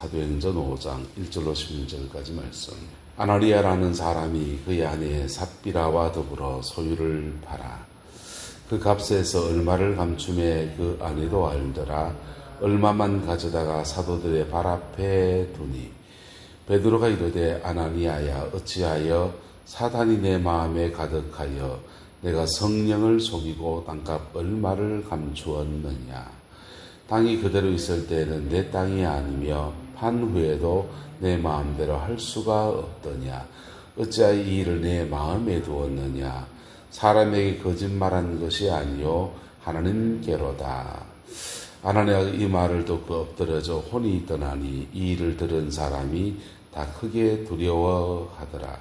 사도행전 5장 1절로 16절까지 말씀. 아나니아라는 사람이 그의 아내 삽비라와 더불어 소유를 팔아 그 값에서 얼마를 감춤해 그 아내도 알더라. 얼마만 가져다가 사도들의 발 앞에 두니 베드로가 이르되 아나니아야 어찌하여 사탄이 내 마음에 가득하여 내가 성령을 속이고 땅값 얼마를 감추었느냐. 땅이 그대로 있을 때에는 내 땅이 아니며 판 후에도 내 마음대로 할 수가 없더냐. 어찌하여 이 일을 내 마음에 두었느냐. 사람에게 거짓말한 것이 아니요 하나님께로다. 아나니아가 이 말을 듣고 엎드려져 혼이 떠나니 이 일을 들은 사람이 다 크게 두려워하더라.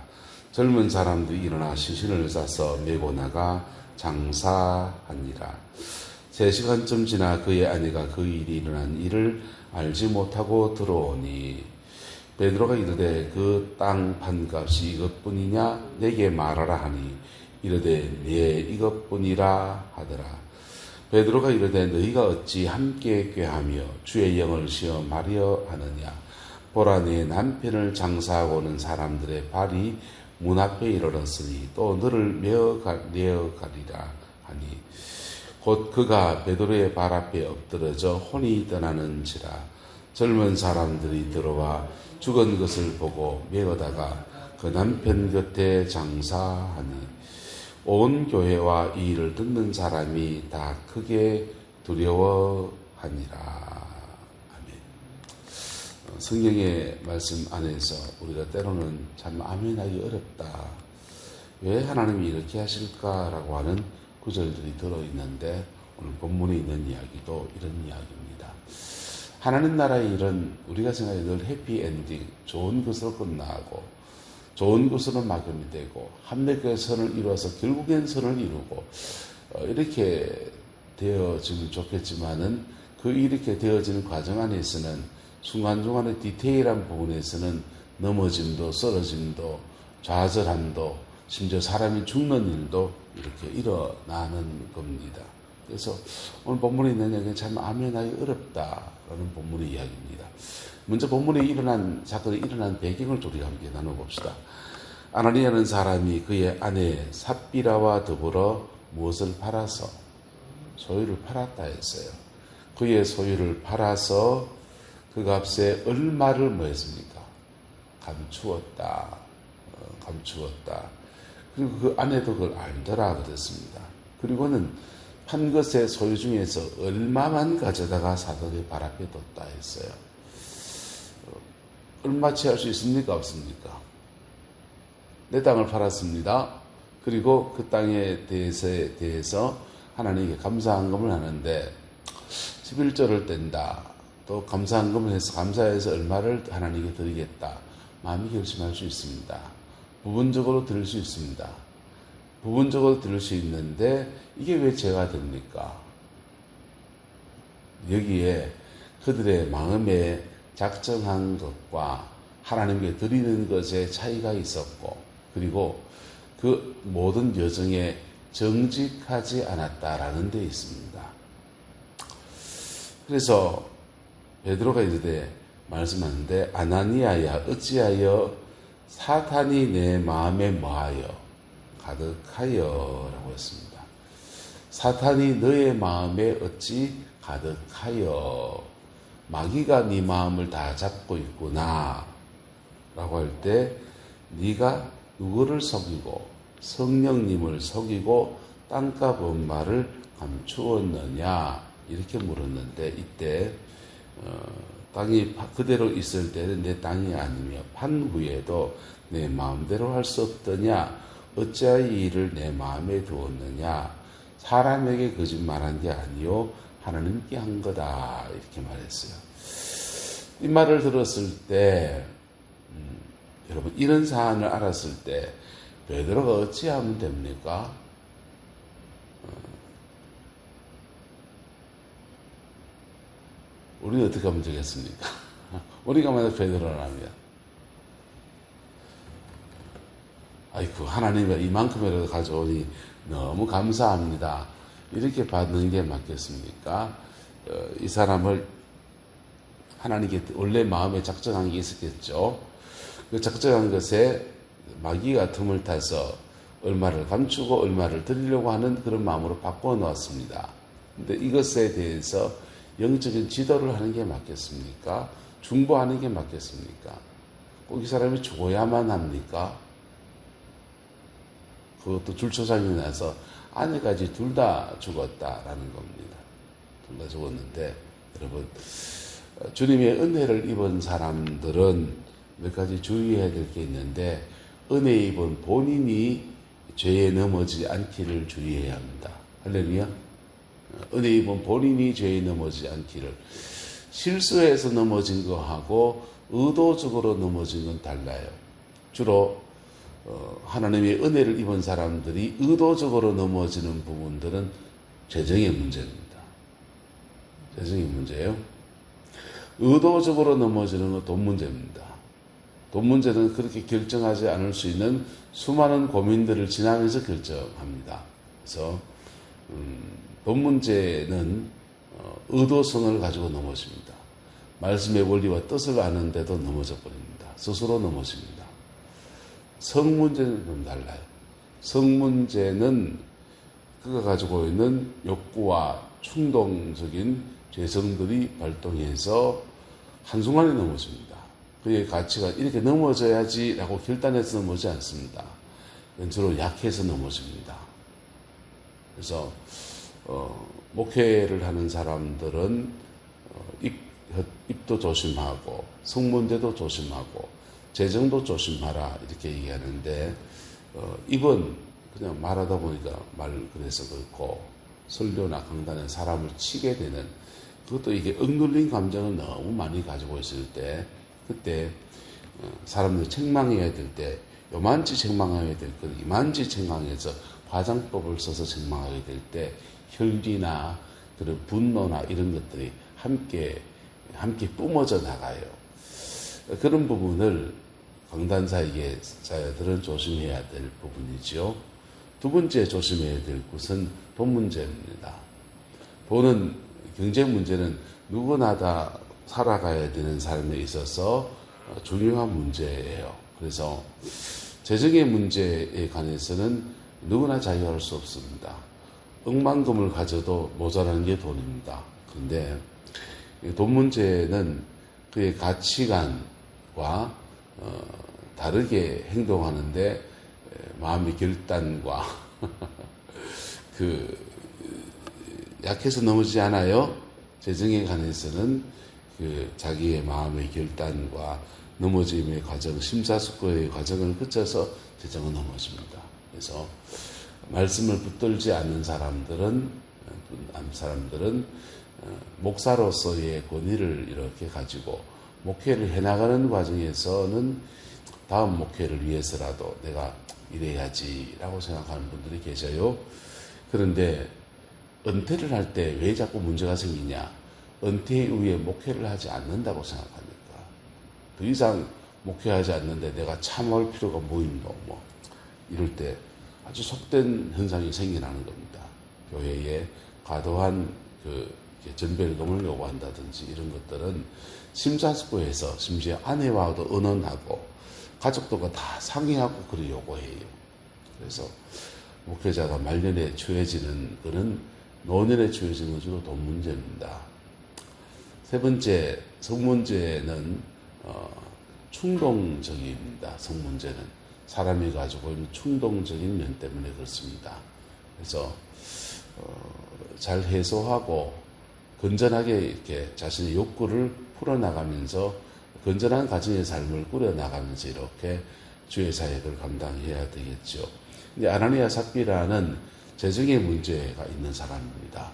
젊은 사람들이 일어나 시신을 싸서 메고 나가 장사하니라. 3시간쯤 지나 그의 아내가 그 일이 일어난 일을 알지 못하고 들어오니 베드로가 이르되 그 땅 판값이 이것뿐이냐 내게 말하라 하니 이르되 네 이것뿐이라 하더라. 베드로가 이르되 너희가 어찌 함께 꾀하며 주의 영을 시험하려 하느냐. 보라 내 남편을 장사하고 는 사람들의 발이 문 앞에 이르렀으니 또 너를 메어가리라 하니 곧 그가 베드로의 발 앞에 엎드러져 혼이 떠나는지라. 젊은 사람들이 들어와 죽은 것을 보고 메어다가 그 남편 곁에 장사하니 온 교회와 이 일을 듣는 사람이 다 크게 두려워하니라. 아멘. 성경의 말씀 안에서 우리가 때로는 참 아멘하기 어렵다. 왜 하나님이 이렇게 하실까라고 하는 구절들이 들어있는데 오늘 본문에 있는 이야기도 이런 이야기입니다. 하나님 나라의 일은 우리가 생각해 늘 해피엔딩, 좋은 것으로 끝나고 좋은 것으로 마감되고 함께 선을 이루어서 결국엔 선을 이루고 이렇게 되어지면 좋겠지만은 그 이렇게 되어지는 과정 안에서는 순간순간의 디테일한 부분에서는 넘어짐도 쓰러짐도 좌절함도 심지어 사람이 죽는 일도 이렇게 일어나는 겁니다. 그래서 오늘 본문에 있는 이야기는 참 아멘하기 어렵다라는 본문의 이야기입니다. 먼저 본문에 일어난 사건이 일어난 배경을 우리가 함께 나눠봅시다. 아나니아라는 사람이 그의 아내 삽비라와 더불어 무엇을 팔아서 소유를 팔았다 했어요. 그의 소유를 팔아서 그 값에 얼마를 뭐 했습니까? 감추었다. 그리고 그 아내도 그걸 알더라 그랬습니다. 그리고는 판 것의 소유 중에서 얼마만 가져다가 사도의 발 앞에 뒀다 했어요. 얼마 취할 수 있습니까? 없습니까? 내 땅을 팔았습니다. 그리고 그 땅에 대해서 하나님께 감사한금을 하는데 11조를 뗀다. 또 감사한금을 해서 감사해서 얼마를 하나님께 드리겠다. 마음이 결심할 수 있습니다. 부분적으로 들을 수 있습니다. 부분적으로 들을 수 있는데 이게 왜 죄가 됩니까? 여기에 그들의 마음에 작정한 것과 하나님께 드리는 것에 차이가 있었고 그리고 그 모든 여정에 정직하지 않았다라는 데 있습니다. 그래서 베드로가 이르되 말씀하는데 아나니아야 어찌하여 사탄이 내 마음에 뭐하여 가득하여 라고 했습니다. 사탄이 너의 마음에 어찌 가득하여 마귀가 네 마음을 다 잡고 있구나 라고 할 때 네가 누구를 속이고 성령님을 속이고 땅값 얼마를 감추었느냐 이렇게 물었는데 이때 땅이 그대로 있을 때는 내 땅이 아니며 판 후에도 내 마음대로 할 수 없더냐 어찌하여 이 일을 내 마음에 두었느냐 사람에게 거짓말한 게 아니요 하나님께 한 거다 이렇게 말했어요. 이 말을 들었을 때 여러분 이런 사안을 알았을 때 베드로가 어찌하면 됩니까? 우리는 어떻게 하면 되겠습니까? 우리가 만약 베드로라면 아이고 하나님이 이만큼이라도 가져오니 너무 감사합니다. 이렇게 받는 게 맞겠습니까? 이 사람을 하나님께 원래 마음에 작정한 게 있었겠죠. 그 작정한 것에 마귀가 틈을 타서 얼마를 감추고 얼마를 드리려고 하는 그런 마음으로 바꿔 놓았습니다. 근데 이것에 대해서 영적인 지도를 하는 게 맞겠습니까? 중보하는 게 맞겠습니까? 꼭 이 사람이 죽어야만 합니까? 그것도 줄초상이 나서 아내까지 둘 다 죽었다라는 겁니다. 둘 다 죽었는데 여러분, 주님의 은혜를 입은 사람들은 몇 가지 주의해야 될 게 있는데, 은혜 입은 본인이 죄에 넘어지지 않기를 주의해야 합니다. 할렐루야. 은혜 입은 본인이 죄에 넘어지지 않기를. 실수해서 넘어진 거하고 의도적으로 넘어진 건 달라요. 주로 하나님의 은혜를 입은 사람들이 의도적으로 넘어지는 부분들은 재정의 문제입니다. 재정의 문제예요. 의도적으로 넘어지는 건 돈 문제입니다. 돈 문제는 그렇게 결정하지 않을 수 있는 수많은 고민들을 지나면서 결정합니다. 그래서 돈 문제는 의도성을 가지고 넘어집니다. 말씀의 원리와 뜻을 아는데도 넘어져 버립니다. 스스로 넘어집니다. 성 문제는 좀 달라요. 성 문제는 그가 가지고 있는 욕구와 충동적인 죄성들이 발동해서 한순간에 넘어집니다. 그의 가치가 이렇게 넘어져야지라고 결단해서 넘어지지 않습니다. 주로 약해서 넘어집니다. 그래서 목회를 하는 사람들은 입도 조심하고 성문제도 조심하고 재정도 조심하라 이렇게 얘기하는데, 입은 그냥 말하다 보니까 말 그래서 그렇고, 설교나 강단에 사람을 치게 되는, 그것도 이게 억눌린 감정을 너무 많이 가지고 있을 때, 그때 사람들이 책망해야 될 때 요만치 책망해야 될 것, 이만치 책망해서 화장법을 써서 책망하게 될 때 혈기나 그런 분노나 이런 것들이 함께 뿜어져 나가요. 그런 부분을 강단사에게 자들은 조심해야 될 부분이지요. 두 번째 조심해야 될 것은 돈 문제입니다. 돈은, 경제 문제는 누구나 다 살아가야 되는 삶에 있어서 중요한 문제예요. 그래서 재정의 문제에 관해서는 누구나 자유할 수 없습니다. 억만금을 가져도 모자라는 게 돈입니다. 그런데 돈 문제는 그의 가치관과 다르게 행동하는데 마음의 결단과 약해서 넘어지지 않아요. 재정에 관해서는 자기의 마음의 결단과 넘어짐의 과정, 심사숙고의 과정을 거쳐서 재정은 넘어집니다. 그래서 말씀을 붙들지 않는 사람들은 목사로서의 권위를 이렇게 가지고 목회를 해나가는 과정에서는 다음 목회를 위해서라도 내가 이래야지라고 생각하는 분들이 계셔요. 그런데 은퇴를 할 때 왜 자꾸 문제가 생기냐? 은퇴 이후에 목회를 하지 않는다고 생각하니까. 더 이상 목회하지 않는데 내가 참을 필요가 뭐 있노? 이럴 때 아주 속된 현상이 생겨나는 겁니다. 교회에 과도한 전별금을 요구한다든지 이런 것들은 심사숙고해서 심지어 아내와도 의논하고 가족들과 다 상의하고 그를 요구해요. 그래서 목회자가 말년에 처해지는 것은 노년에 처해지는 건 주로 돈 문제입니다. 세 번째, 성문제는 충동적입니다. 성문제는 사람이 가지고 있는 충동적인 면 때문에 그렇습니다. 그래서 잘 해소하고 건전하게 이렇게 자신의 욕구를 풀어나가면서 건전한 가정의 삶을 꾸려나가면서 이렇게 주의 사역을 감당해야 되겠죠. 근데 아나니아 삽비라는 재정의 문제가 있는 사람입니다.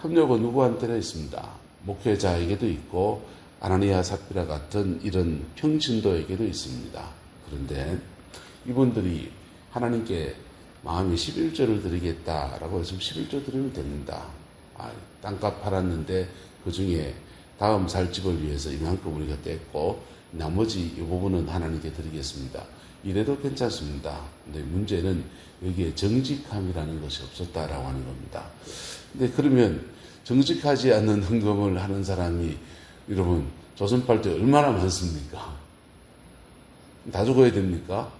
협력은 누구한테나 있습니다. 목회자에게도 있고 아나니아 삽비라 같은 이런 평신도에게도 있습니다. 그런데 이분들이 하나님께 마음이 11조를 드리겠다라고 해서 11조 드리면 됩니다. 땅값 팔았는데 그 중에 다음 살 집을 위해서 이만큼 우리가 뗐고 나머지 이 부분은 하나님께 드리겠습니다. 이래도 괜찮습니다. 근데 문제는 여기에 정직함이라는 것이 없었다라고 하는 겁니다. 근데 그러면 정직하지 않는 헌금을 하는 사람이 여러분, 조선팔 때 얼마나 많습니까? 다 죽어야 됩니까?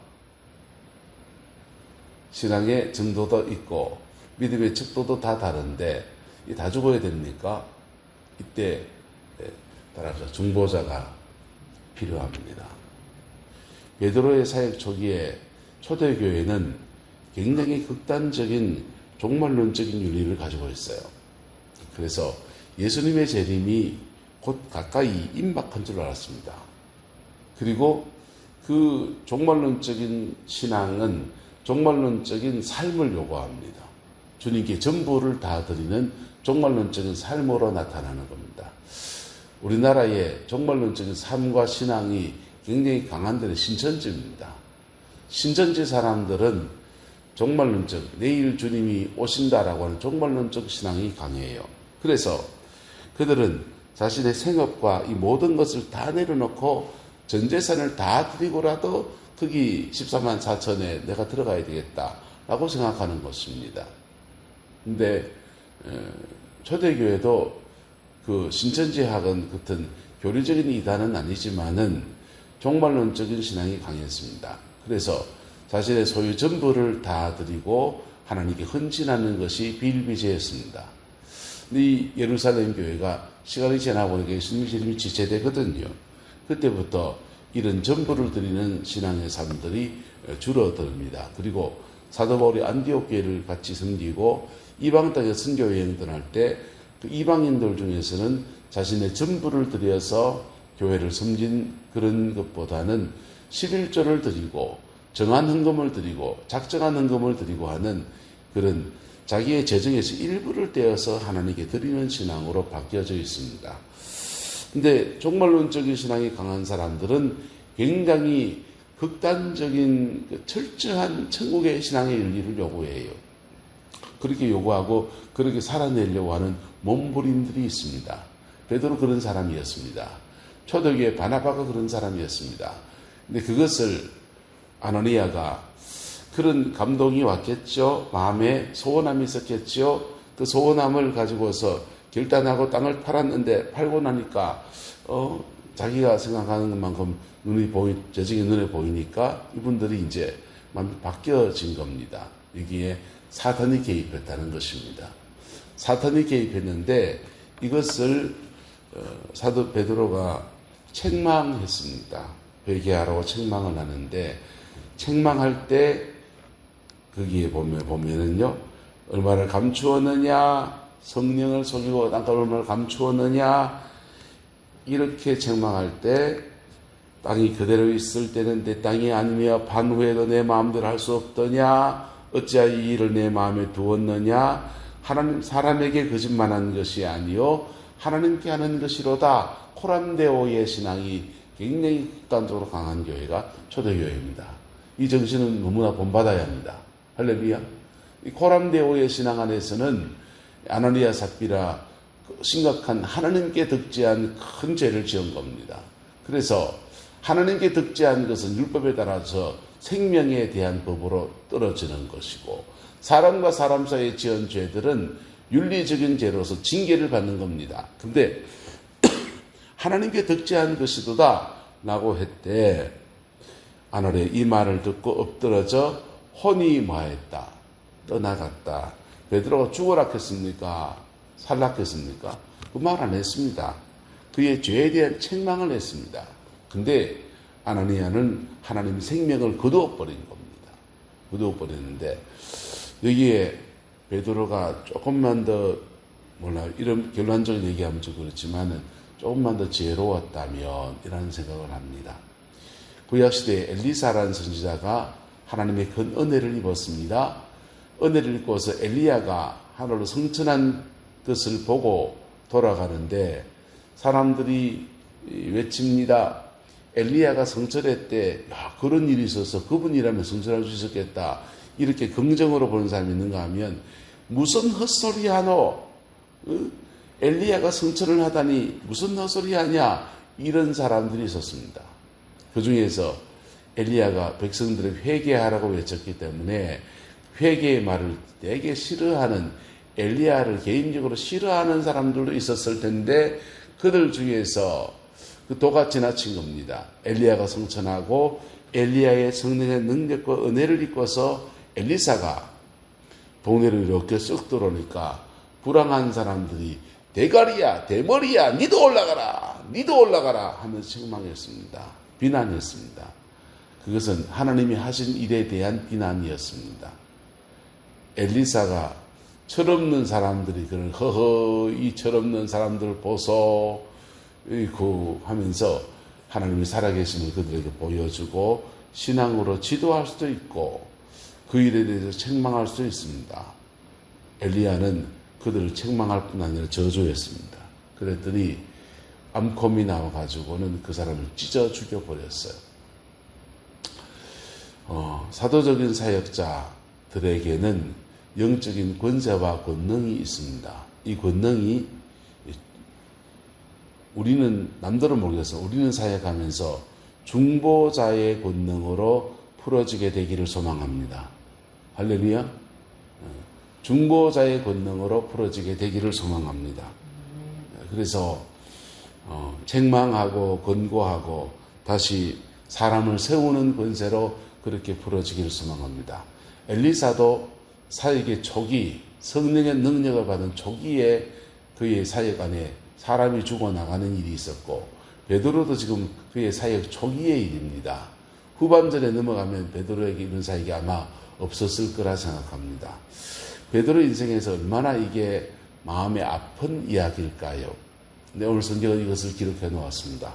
신앙의 정도도 있고 믿음의 척도도 다 다른데 다 죽어야 됩니까? 이때 따라서 중보자가 필요합니다. 베드로의 사역 초기에 초대교회는 굉장히 극단적인 종말론적인 윤리를 가지고 있어요. 그래서 예수님의 재림이 곧 가까이 임박한 줄 알았습니다. 그리고 그 종말론적인 신앙은 종말론적인 삶을 요구합니다. 주님께 전부를 다 드리는 종말론적인 삶으로 나타나는 겁니다. 우리나라의 종말론적인 삶과 신앙이 굉장히 강한 데는 신천지입니다. 신천지 사람들은 종말론적, 내일 주님이 오신다라고 하는 종말론적 신앙이 강해요. 그래서 그들은 자신의 생업과 이 모든 것을 다 내려놓고 전 재산을 다 드리고라도 거기 14만 4천에 내가 들어가야 되겠다라고 생각하는 것입니다. 근데 초대교회도 그 신천지학은 같은 교리적인 이단은 아니지만은 종말론적인 신앙이 강했습니다. 그래서 자신의 소유 전부를 다 드리고 하나님께 헌신하는 것이 비일비재했습니다. 이 예루살렘 교회가 시간이 지나보니까 예수님의 재림이 지체되거든요. 그때부터 이런 전부를 드리는 신앙의 사람들이 줄어듭니다. 그리고 사도 바울이 안디옥 교회를 같이 섬기고 이방 땅에 선교 여행 떠날 때 그 이방인들 중에서는 자신의 전부를 드려서 교회를 섬긴 그런 것보다는 11조를 드리고 정한 헌금을 드리고 작정한 헌금을 드리고 하는 그런 자기의 재정에서 일부를 떼어서 하나님께 드리는 신앙으로 바뀌어져 있습니다. 근데 종말론적인 신앙이 강한 사람들은 굉장히 극단적인 철저한 천국의 신앙의 윤리를 요구해요. 그렇게 요구하고 그렇게 살아내려고 하는 몸부림들이 있습니다. 베드로 그런 사람이었습니다. 초대교회 바나바가 그런 사람이었습니다. 근데 그것을 아노니아가 그런 감동이 왔겠죠. 마음에 소원함이 있었겠죠. 그 소원함을 가지고서 결단하고 땅을 팔았는데 팔고 나니까 자기가 생각하는 것만큼 재정이 눈에 보이니까 이분들이 이제 마음이 바뀌어진 겁니다. 여기에 사탄이 개입했다는 것입니다. 사탄이 개입했는데 이것을 사도 베드로가 책망했습니다. 회개하라고 책망을 하는데 책망할 때 거기에 보면은요 얼마를 감추었느냐, 성령을 속이고 땅값을 얼마를 감추었느냐, 이렇게 책망할 때 땅이 그대로 있을 때는 내 땅이 아니며 반후에도 내 마음대로 할 수 없더냐, 어찌하여 이 일을 내 마음에 두었느냐, 하나님 사람에게 거짓말한 것이 아니요 하나님께 하는 것이로다. 코람데오의 신앙이 굉장히 극단적으로 강한 교회가 초대교회입니다. 이 정신은 너무나 본받아야 합니다. 할렐루야. 이 코람데오의 신앙 안에서는 아나니아 삽비라 심각한 하나님께 득죄한 큰 죄를 지은 겁니다. 그래서 하나님께 득죄한 것은 율법에 따라서 생명에 대한 법으로 떨어지는 것이고, 사람과 사람 사이에 지은 죄들은 윤리적인 죄로서 징계를 받는 겁니다. 근데 하나님께 득죄한 것이도다 라고 했대. 아노래 이 말을 듣고 엎드러져 혼이 뭐했다, 떠나갔다. 베드로가 죽으라 했습니까? 살라 했습니까? 그 말 안 했습니다. 그의 죄에 대한 책망을 했습니다. 근데 아나니아는 하나님의 생명을 거두어버린 겁니다. 거두어버렸는데 여기에 베드로가 조금만 더 이런 결론적인 얘기하면 좀 그렇지만은 조금만 더 지혜로웠다면 이라는 생각을 합니다. 구약시대에 엘리사라는 선지자가 하나님의 큰 은혜를 입었습니다. 은혜를 입고서 엘리야가 하늘로 승천한 것을 보고 돌아가는데 사람들이 외칩니다. 엘리야가 성철했대. 그런 일이 있어서 그분이라면 성철할 수 있었겠다. 이렇게 긍정으로 보는 사람이 있는가 하면 무슨 헛소리 하노? 엘리야가 성철을 하다니 무슨 헛소리 하냐? 이런 사람들이 있었습니다. 그 중에서 엘리야가 백성들을 회개하라고 외쳤기 때문에 회개의 말을 되게 싫어하는, 엘리야를 개인적으로 싫어하는 사람들도 있었을 텐데 그들 중에서 그 도가 지나친 겁니다. 엘리야가 성천하고 엘리야의 성령의 능력과 은혜를 입고서 엘리사가 동네를 이렇게 쓱 들어오니까 불안한 사람들이 대가리야, 대머리야, 니도 올라가라, 니도 올라가라 하면서 책망했습니다. 비난했습니다. 그것은 하나님이 하신 일에 대한 비난이었습니다. 엘리사가 철없는 사람들이 그를 허허 이 철없는 사람들 보소 하면서 하나님이 살아계심을 그들에게 보여주고 신앙으로 지도할 수도 있고 그 일에 대해서 책망할 수도 있습니다. 엘리야는 그들을 책망할 뿐 아니라 저주했습니다. 그랬더니 암콤이 나와가지고는 그 사람을 찢어 죽여버렸어요. 사도적인 사역자들에게는 영적인 권세와 권능이 있습니다. 이 권능이 우리는 남들은 모르겠어. 우리는 사역하면서 중보자의 권능으로 풀어지게 되기를 소망합니다. 할렐루야. 중보자의 권능으로 풀어지게 되기를 소망합니다. 그래서 책망하고 권고하고 다시 사람을 세우는 권세로 그렇게 풀어지기를 소망합니다. 엘리사도 사역의 초기, 성령의 능력을 받은 초기에 그의 사역 안에 사람이 죽어나가는 일이 있었고 베드로도 지금 그의 사역 초기의 일입니다. 후반전에 넘어가면 베드로에게 이런 사역이 아마 없었을 거라 생각합니다. 베드로 인생에서 얼마나 이게 마음에 아픈 이야기일까요? 네, 오늘 성경은 이것을 기록해 놓았습니다.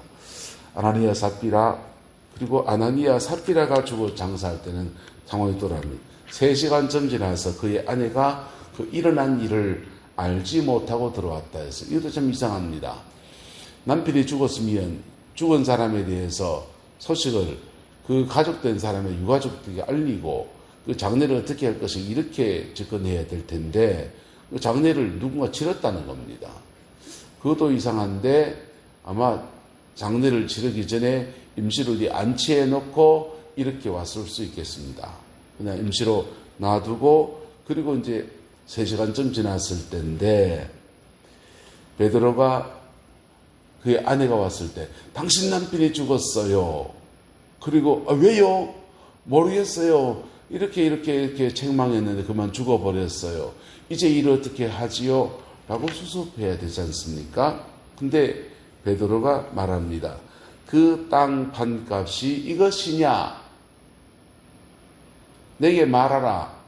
아나니아 삽비라 그리고 아나니아 삽비라가 죽어 장사할 때는 상황이 또랍니다. 3시간쯤 지나서 그의 아내가 그 일어난 일을 알지 못하고 들어왔다 해서 이것도 참 이상합니다. 남편이 죽었으면 죽은 사람에 대해서 소식을 그 가족된 사람의 유가족들에게 알리고 그 장례를 어떻게 할 것을 이렇게 접근해야 될 텐데 그 장례를 누군가 치렀다는 겁니다. 그것도 이상한데 아마 장례를 치르기 전에 임시로 어디 안치해 놓고 이렇게 왔을 수 있겠습니다. 그냥 임시로 놔두고 그리고 이제 3시간쯤 지났을 때인데 베드로가 그의 아내가 왔을 때 당신 남편이 죽었어요. 그리고 왜요? 모르겠어요. 이렇게 책망했는데 그만 죽어버렸어요. 이제 일을 어떻게 하지요? 라고 수습해야 되지 않습니까? 근데 베드로가 말합니다. 그 땅 판값이 이것이냐? 내게 말하라.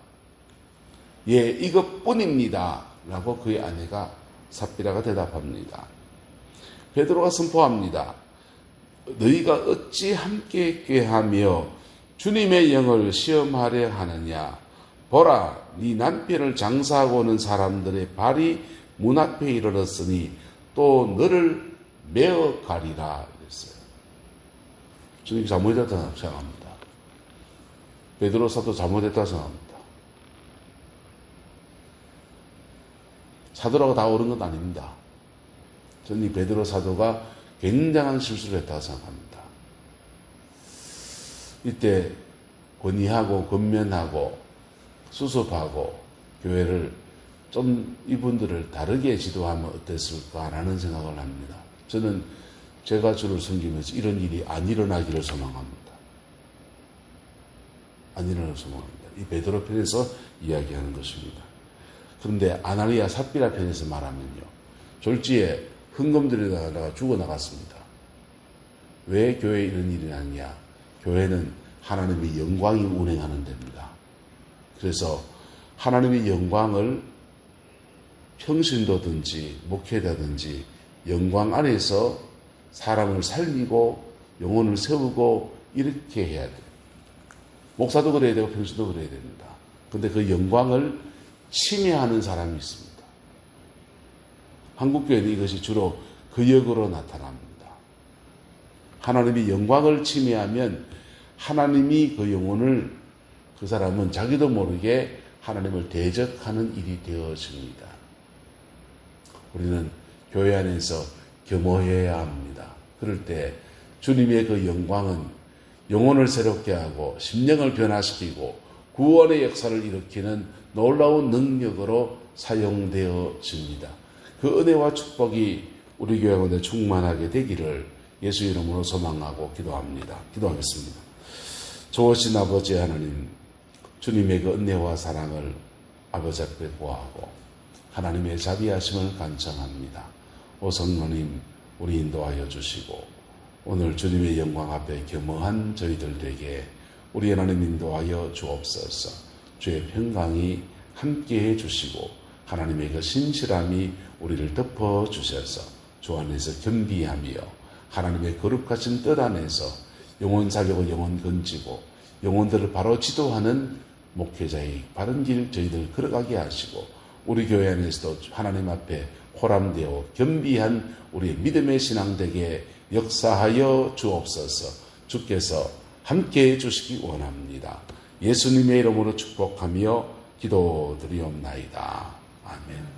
예, 이것뿐입니다. 라고 그의 아내가 삽비라가 대답합니다. 베드로가 선포합니다. 너희가 어찌 함께 꾀하며 주님의 영을 시험하려 하느냐? 보라, 네 남편을 장사하고 오는 사람들의 발이 문 앞에 이르렀으니 또 너를 메어 가리라 그랬어요. 저는 잘못했다고 생각합니다. 베드로 사도 잘못했다고 생각합니다. 사도라고 다 옳은 건 아닙니다. 저는 이 베드로 사도가 굉장한 실수를 했다고 생각합니다. 이때 권위하고 권면하고 수습하고 교회를 좀 이분들을 다르게 지도하면 어땠을까라는 생각을 합니다. 저는 제가 주를 섬기면서 이런 일이 안 일어나기를 소망합니다. 안 일어나기를 소망합니다. 이 베드로 편에서 이야기하는 것입니다. 그런데 아나니아 삽비라 편에서 말하면요. 졸지에 흥금들에다가 죽어나갔습니다. 왜 교회에 이런 일이 나느냐? 교회는 하나님의 영광이 운행하는 데입니다. 그래서 하나님의 영광을 평신도든지 목회자든지 영광 안에서 사람을 살리고 영혼을 세우고 이렇게 해야 돼요. 목사도 그래야 되고 평신도 그래야 됩니다. 그런데 그 영광을 침해하는 사람이 있습니다. 한국교회는 이것이 주로 그 역으로 나타납니다. 하나님이 영광을 침해하면 하나님이 그 영혼을 그 사람은 자기도 모르게 하나님을 대적하는 일이 되어집니다. 우리는 교회 안에서 겸허해야 합니다. 그럴 때 주님의 그 영광은 영혼을 새롭게 하고 심령을 변화시키고 구원의 역사를 일으키는 놀라운 능력으로 사용되어집니다. 그 은혜와 축복이 우리 교회 가운데 충만하게 되기를 예수 이름으로 소망하고 기도합니다. 기도하겠습니다. 좋으신 아버지 하나님, 주님의 그 은혜와 사랑을 아버지 앞에 구하고 하나님의 자비하심을 간청합니다. 오 성령님, 우리 인도하여 주시고 오늘 주님의 영광 앞에 겸허한 저희들에게 우리 하나님 인도하여 주옵소서. 주의 평강이 함께해 주시고 하나님의 그 신실함이 우리를 덮어 주셔서 주 안에서 겸비하며 하나님의 거룩하신 뜻 안에서 영혼 살려고 영혼 건지고 영혼들을 바로 지도하는 목회자의 바른 길 저희들 걸어가게 하시고 우리 교회 안에서도 하나님 앞에 호람되어 겸비한 우리의 믿음의 신앙되게 역사하여 주옵소서. 주께서 함께해 주시기 원합니다. 예수님의 이름으로 축복하며 기도드리옵나이다. 아멘.